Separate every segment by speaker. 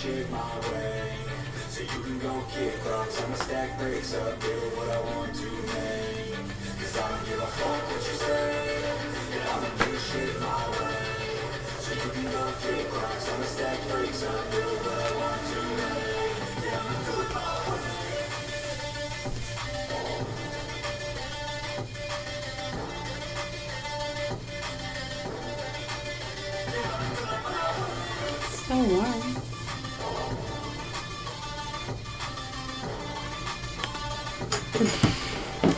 Speaker 1: shit my way. So you can go kick rocks, I'ma stack bricks up, build what I want to make. Cause I don't give a fuck what you say, and I'ma do shit my way. So you can go kick rocks, I'ma stack bricks up, build what I want to make. Yeah, I'ma do it my way.
Speaker 2: So warm.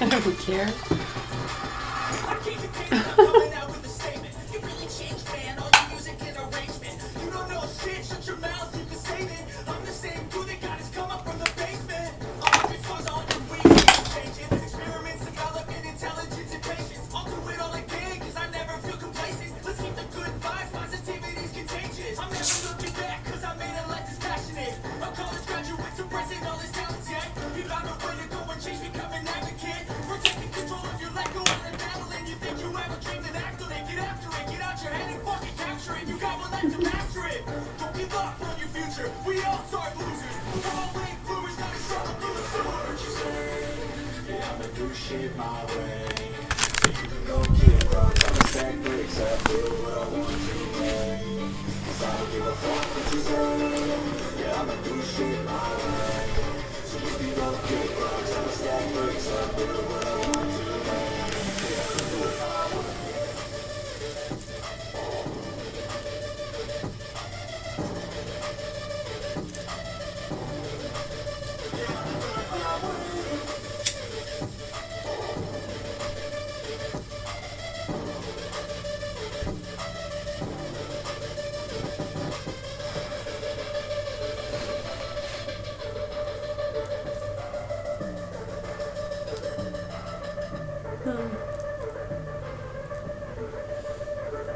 Speaker 2: I don't care. Shit my way. So you can go kick rocks, I'ma stack bricks up, build what I want to make. Cause I don't give a fuck what you say. Yeah, I'ma do shit my way. So you can go kick rocks, I'ma stack bricks up, build what I want to make. Yeah, I'ma do it my way.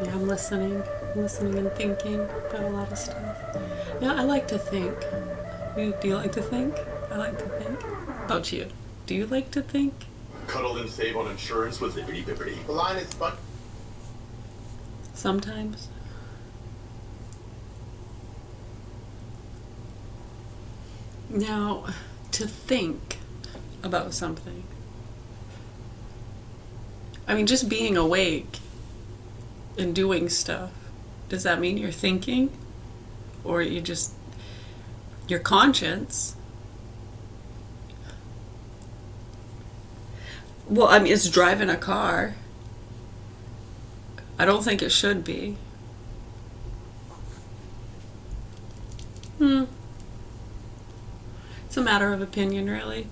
Speaker 2: Yeah, I'm listening and thinking about a lot of stuff. Yeah, I like to think. Do you like to think? I like to think. How about you? Do you like to think?
Speaker 3: Cuddle and save on insurance with Lippity Bippity. The line is but.
Speaker 2: Sometimes. Now, to think about something. I mean, just being awake and doing stuff, does that mean you're thinking? Or you just, your conscience? Well, I mean, it's driving a car. I don't think it should be. It's a matter of opinion, really.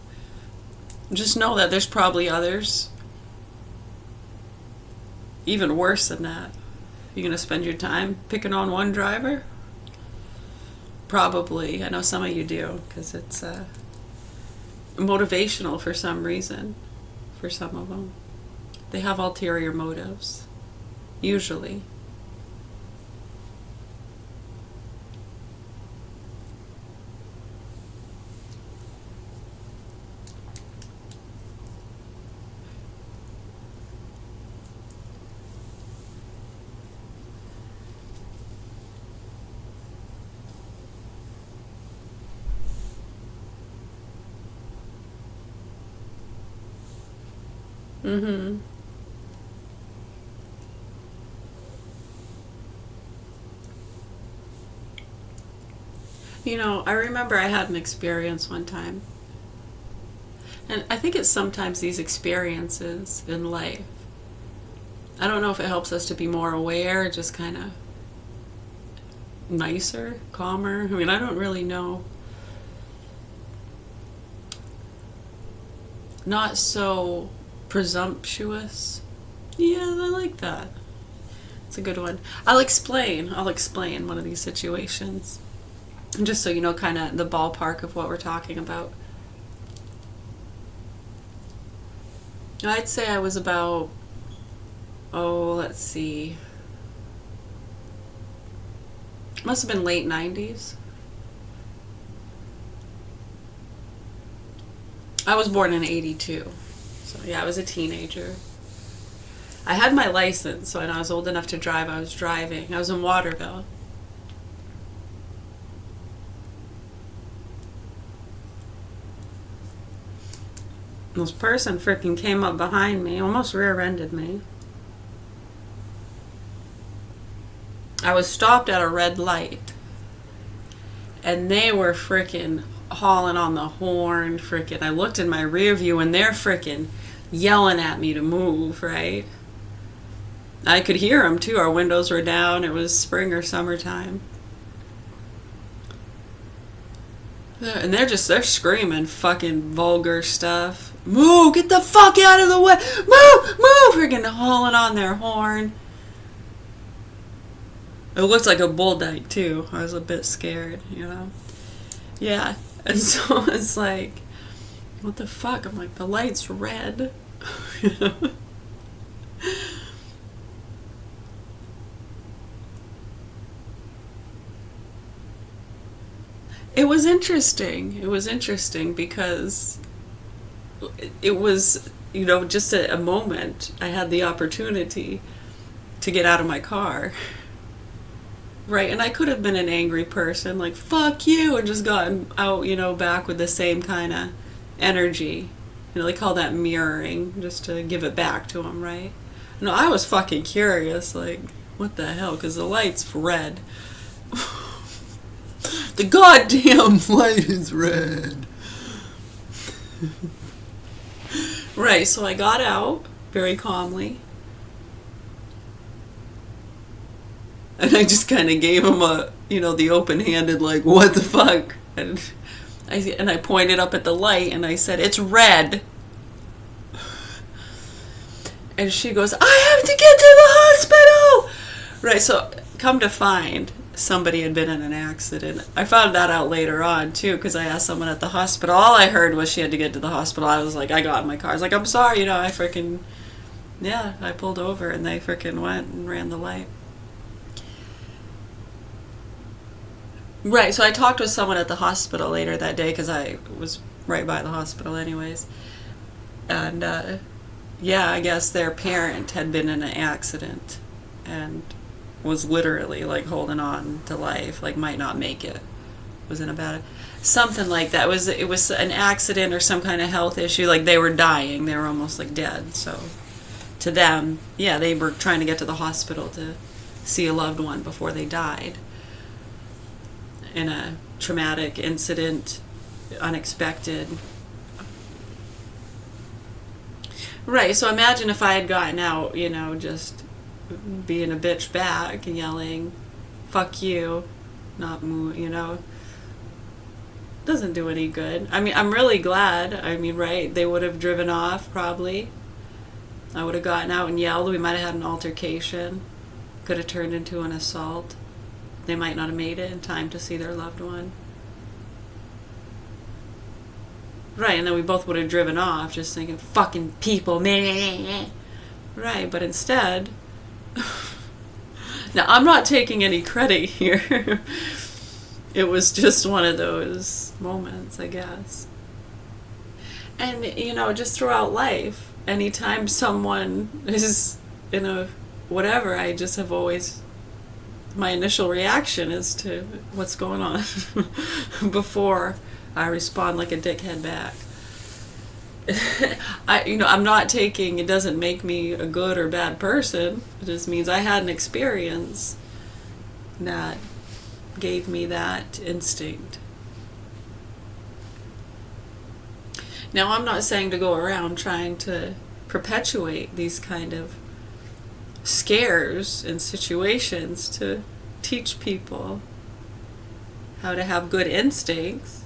Speaker 2: Just know that there's probably others even worse than that. You're going to spend your time picking on one driver? Probably. I know some of you do, because it's motivational for some reason, for some of them. They have ulterior motives, usually. Mm-hmm. You know, I remember I had an experience one time. And I think it's sometimes these experiences in life. I don't know if it helps us to be more aware, just kind of nicer, calmer. I mean, I don't really know. Not so presumptuous. Yeah, I like that. It's a good one. I'll explain one of these situations. Just so you know kind of the ballpark of what we're talking about. I'd say I was about, let's see. Must have been late 90s. I was born in 82. So yeah, I was a teenager. I had my license, so when I was old enough to drive, I was driving. I was in Waterville. This person freaking came up behind me, almost rear-ended me. I was stopped at a red light, and they were freaking hauling on the horn, freaking. I looked in my rear view, and they're freaking yelling at me to move, right? I could hear them, too. Our windows were down. It was spring or summertime. And they're screaming fucking vulgar stuff. Move! Get the fuck out of the way! Move! Move! Freaking hauling on their horn. It looked like a bull dyke, too. I was a bit scared, you know? Yeah. And so it's like, what the fuck? I'm like, the light's red. You know? It was interesting. It was interesting because it was, you know, just a moment. I had the opportunity to get out of my car. Right, and I could have been an angry person, like, fuck you, and just gotten out, you know, back with the same kind of energy. You know, they call that mirroring, just to give it back to them, right? No, I was fucking curious, like, what the hell, because the light's red. The goddamn light is red. Right, so I got out very calmly. And I just kind of gave him a, you know, the open-handed, like, what the fuck? And I pointed up at the light and I said, it's red. And she goes, I have to get to the hospital! Right, so come to find, somebody had been in an accident. I found that out later on, too, because I asked someone at the hospital. All I heard was she had to get to the hospital. I was like, I got in my car. I was like, I'm sorry, you know, I pulled over and they freaking went and ran the light. Right, so I talked with someone at the hospital later that day because I was right by the hospital anyways. And, yeah, I guess their parent had been in an accident and was literally, like, holding on to life, like, might not make it. Was in a bad... Something like that. It was an accident or some kind of health issue. Like, they were dying. They were almost, like, dead. So, to them, yeah, they were trying to get to the hospital to see a loved one before they died. In a traumatic incident, unexpected. Right, so imagine if I had gotten out, you know, just being a bitch back and yelling, fuck you, not move, you know. Doesn't do any good. I mean, I'm really glad. I mean, right, they would have driven off, probably. I would have gotten out and yelled. We might have had an altercation. Could have turned into an assault. They might not have made it in time to see their loved one. Right, and then we both would have driven off just thinking, fucking people, meh. Right, but instead... Now, I'm not taking any credit here. It was just one of those moments, I guess. And, you know, just throughout life, anytime someone is in a whatever, I just have always... My initial reaction is to what's going on before I respond like a dickhead back. I'm not taking, it doesn't make me a good or bad person. It just means I had an experience that gave me that instinct. Now, I'm not saying to go around trying to perpetuate these kind of scares and situations to teach people how to have good instincts.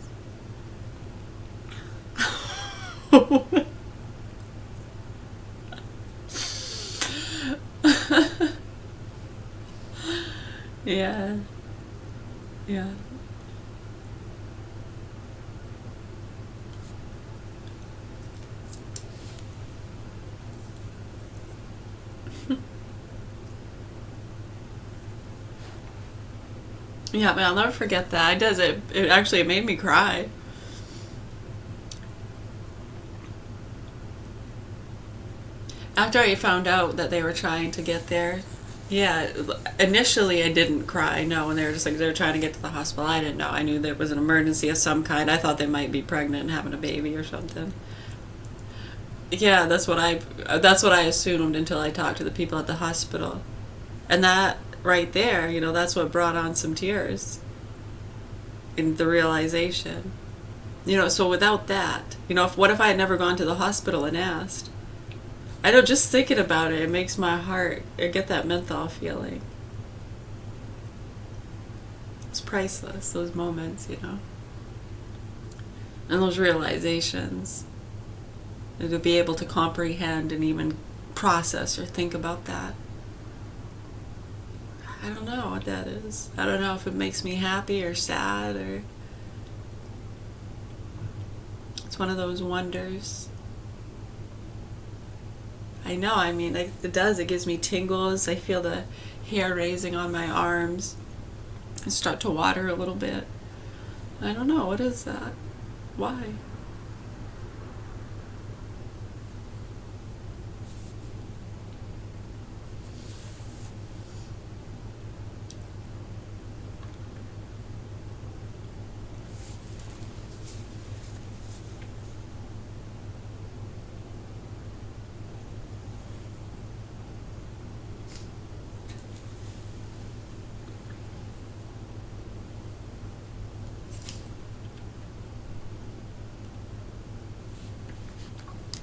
Speaker 2: Yeah. Yeah. Yeah, but I'll never forget that. It made me cry. After I found out that they were trying to get there, yeah, initially I didn't cry, no, and they were just like, they were trying to get to the hospital. I didn't know. I knew there was an emergency of some kind. I thought they might be pregnant and having a baby or something. Yeah, that's what I assumed until I talked to the people at the hospital. And that right there, that's what brought on some tears in the realization. So without that, what if I had never gone to the hospital and asked? I know, just thinking about it, it makes my heart, I get that menthol feeling. It's priceless, those moments. And those realizations. And to be able to comprehend and even process or think about that. I don't know what that is. I don't know if it makes me happy or sad, or it's one of those wonders. I know, it does. It gives me tingles. I feel the hair raising on my arms. I start to water a little bit. I don't know, what is that? Why?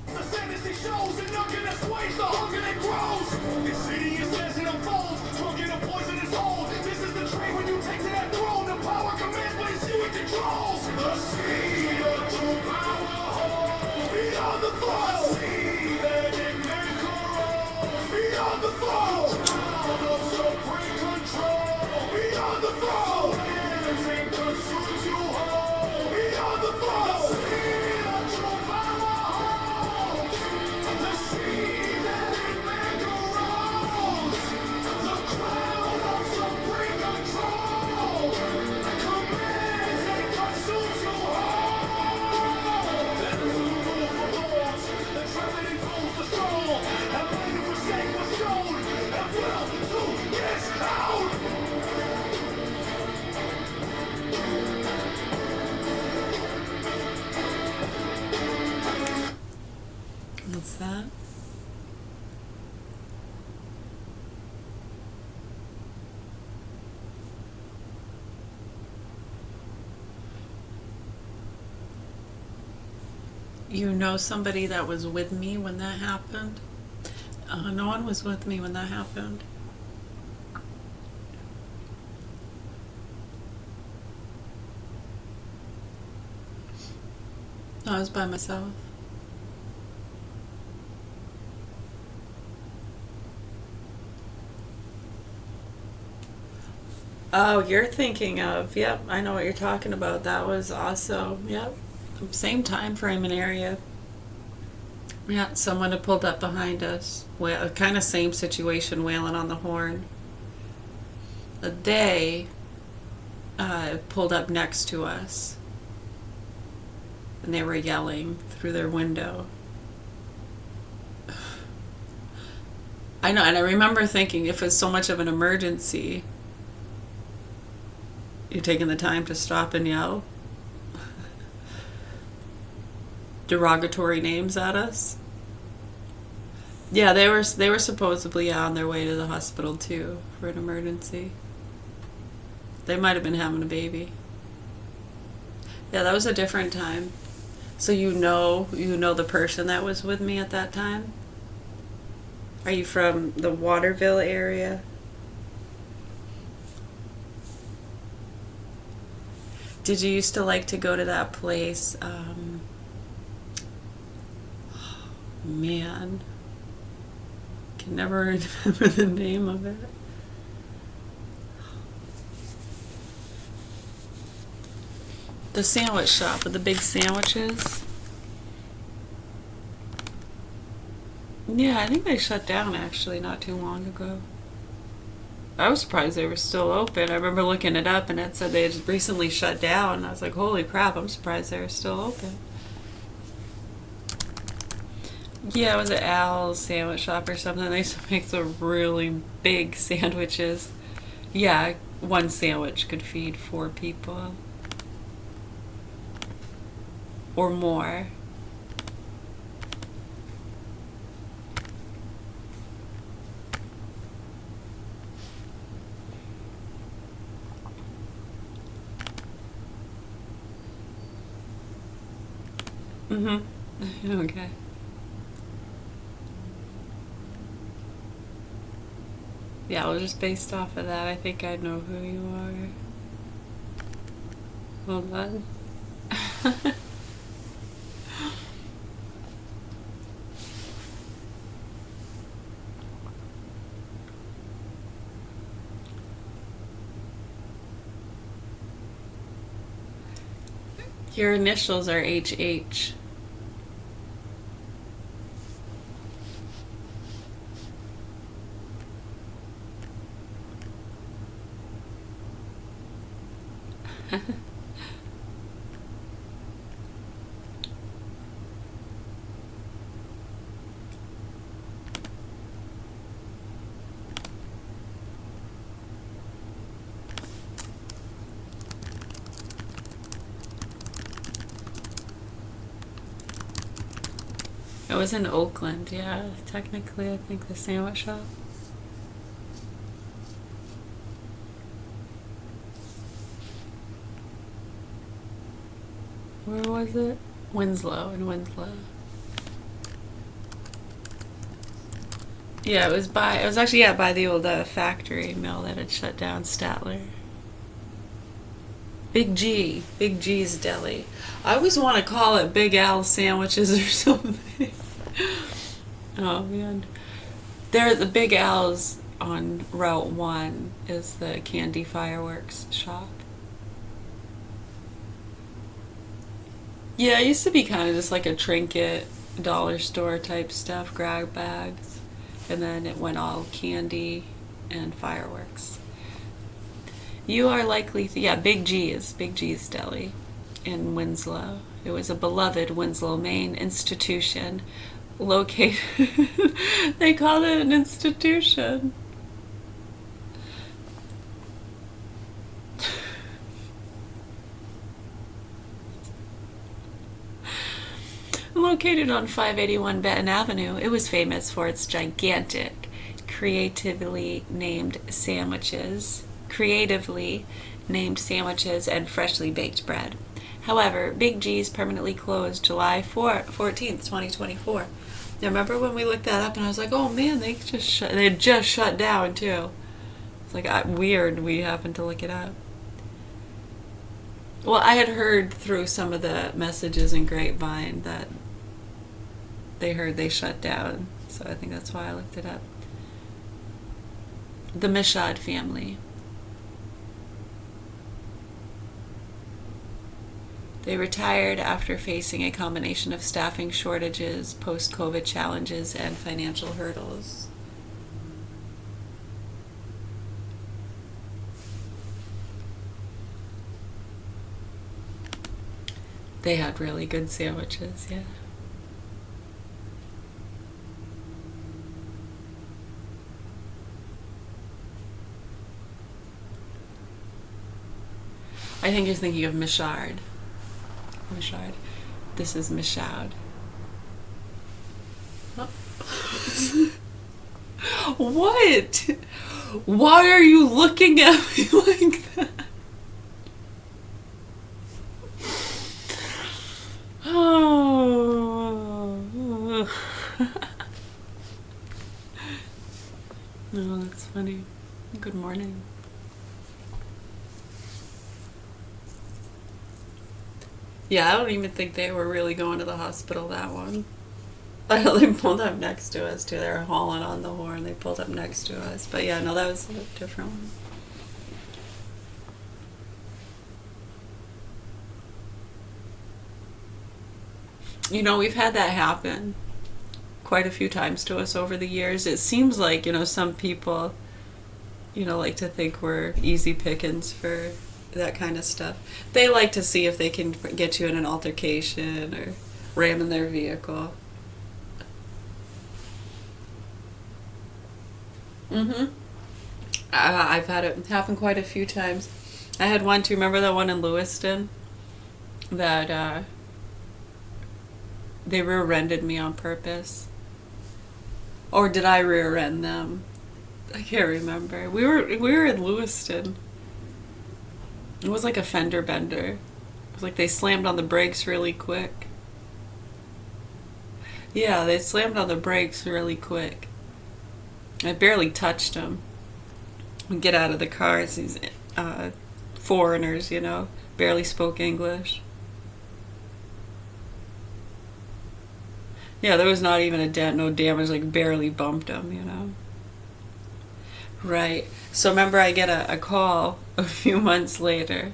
Speaker 1: The fantasy shows and nothing assuages the hunger that grows. This city is as it unfolds, drunk in a poisonous hole. This is the train when you take to that throne. The power commands, but it's you it controls. The seed of true power holds beyond the throne. See that it may corrode beyond the throne. Cloud of supreme control beyond the throne. Everything consumes you whole beyond the throne. Seed of true power. The seed that it may corrode, the crown of supreme control, commands and consumes you whole. That is who rule for lords, the trembling enclose the throne, have made for forsake was shown, have will to yes out.
Speaker 2: What's that? Somebody that was with me when that happened? No one was with me when that happened. No, I was by myself. Oh, you're thinking of, yep, I know what you're talking about. That was also, yep, same time frame and area. Yeah, someone had pulled up behind us. Well, kind of same situation, wailing on the horn. They pulled up next to us, and they were yelling through their window. I know, and I remember thinking, if it's so much of an emergency, you're taking the time to stop and yell derogatory names at us. Yeah, they were supposedly on their way to the hospital too for an emergency. They might have been having a baby. Yeah, that was a different time. So you know the person that was with me at that time? Are you from the Waterville area? Did you used to like to go to that place? Man, can never remember the name of it. The sandwich shop with the big sandwiches. Yeah, I think they shut down actually not too long ago. I was surprised they were still open. I remember looking it up and it said they had just recently shut down. And I was like, holy crap, I'm surprised they were still open. Yeah, it was an Al's sandwich shop or something. They used to make the really big sandwiches. Yeah, one sandwich could feed 4 people. Or more. Mm-hmm. Okay. Yeah, well, just based off of that, I think I know who you are. Hold on. Your initials are HH. It was in Oakland, yeah. Technically, I think the sandwich shop. Where was it? Winslow, in Winslow. Yeah, it was actually, yeah, by the old factory mill that had shut down, Statler. Big G's Deli. I always want to call it Big Al's Sandwiches or something. Oh man. There, the Big Al's on Route 1 is the candy fireworks shop. Yeah, it used to be kind of just like a trinket, dollar store type stuff, grab bags. And then it went all candy and fireworks. You are likely, yeah, Big G's Deli in Winslow. It was a beloved Winslow, Maine institution located, they called it an institution. Located on 581 Benton Avenue, it was famous for its gigantic, creatively named sandwiches and freshly baked bread. However, Big G's permanently closed July 14th, 2024. Now, remember when we looked that up and I was like, oh man, they had just shut down too. It's like weird we happened to look it up. Well, I had heard through some of the messages in Grapevine that they heard they shut down, so I think that's why I looked it up. The Michaud family. They retired after facing a combination of staffing shortages, post-COVID challenges, and financial hurdles. They had really good sandwiches, yeah. I think you're thinking of Michaud. This is Michaud. Oh. What? Why are you looking at me like that? Oh. No, that's funny. Good morning. Yeah, I don't even think they were really going to the hospital, that one. I know they pulled up next to us too. They were hauling on the horn. They pulled up next to us. But yeah, no, that was a different one. You know, we've had that happen quite a few times to us over the years. It seems like, some people, like to think we're easy pickings for that kind of stuff. They like to see if they can get you in an altercation or ram in their vehicle. I've had it happen quite a few times. I had one too. Remember that one in Lewiston that they rear-ended me on purpose? Or did I rear-end them? I can't remember. We were in Lewiston. It was like a fender bender. It was like they slammed on the brakes really quick. Yeah, they slammed on the brakes really quick. I barely touched them. Get out of the cars, these foreigners, you know, barely spoke English. Yeah, there was not even a dent, no damage, like barely bumped them, you know. Right. So remember, I get a call a few months later.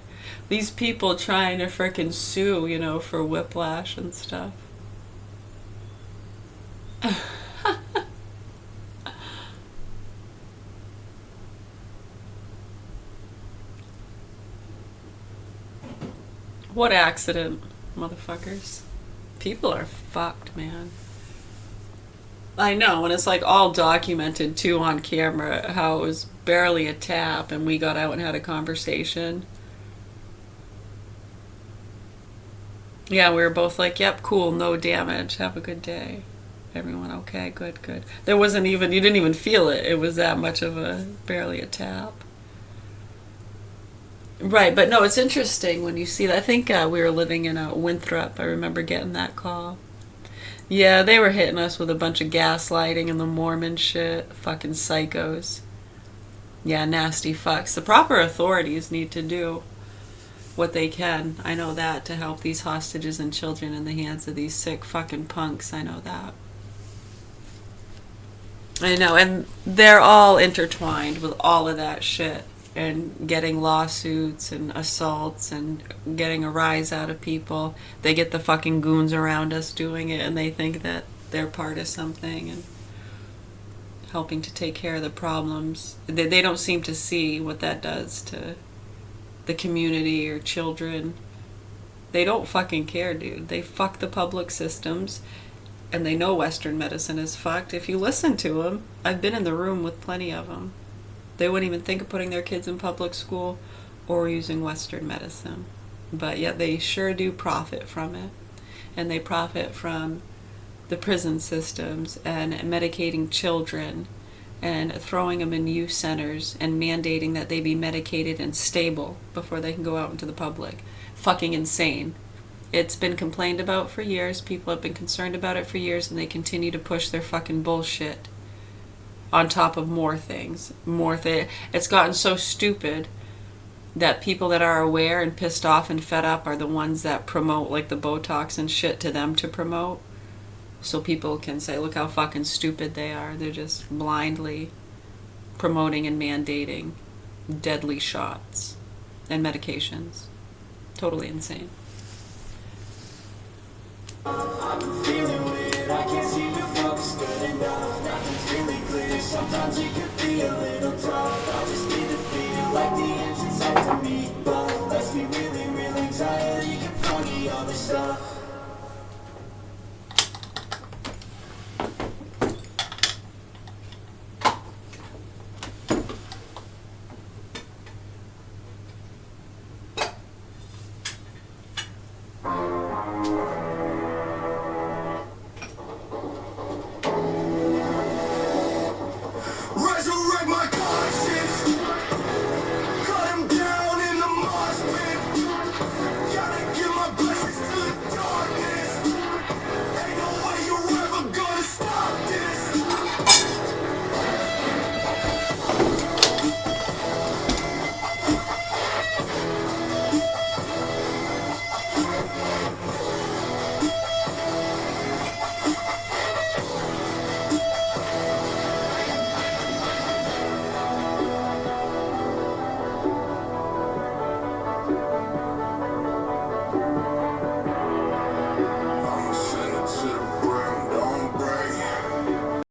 Speaker 2: These people trying to frickin' sue, you know, for whiplash and stuff. What accident, motherfuckers. People are fucked, man. I know, and it's like all documented too on camera how it was barely a tap and we got out and had a conversation. Yeah, we were both like, yep, cool, no damage, have a good day. Everyone, okay, good, good. There wasn't even, you didn't even feel it. It was that much of a, barely a tap. Right, but no, it's interesting when you see that. I think we were living in Winthrop. I remember getting that call. Yeah, they were hitting us with a bunch of gaslighting and the Mormon shit. Fucking psychos. Yeah, nasty fucks. The proper authorities need to do what they can. I know that, to help these hostages and children in the hands of these sick fucking punks. I know that. I know, and they're all intertwined with all of that shit. And getting lawsuits and assaults and getting a rise out of people. They get the fucking goons around us doing it and they think that they're part of something and helping to take care of the problems. They don't seem to see what that does to the community or children. They don't fucking care, dude. They fuck the public systems and they know Western medicine is fucked. If you listen to them, I've been in the room with plenty of them. They wouldn't even think of putting their kids in public school or using Western medicine. But yet they sure do profit from it. And they profit from the prison systems and medicating children and throwing them in youth centers and mandating that they be medicated and stable before they can go out into the public. Fucking insane. It's been complained about for years. People have been concerned about it for years and they continue to push their fucking bullshit. On top of more things. It's gotten so stupid that people that are aware and pissed off and fed up are the ones that promote like the Botox and shit to them to promote. So people can say, look how fucking stupid they are. They're just blindly promoting and mandating deadly shots and medications. Totally insane.
Speaker 1: I'm feeling weird, I can't seem to focus good enough. Nothing's really clear, sometimes it could be a little tough. I just need to feel like the engine's out to me, but let's be really, really tired. You can funny all this stuff.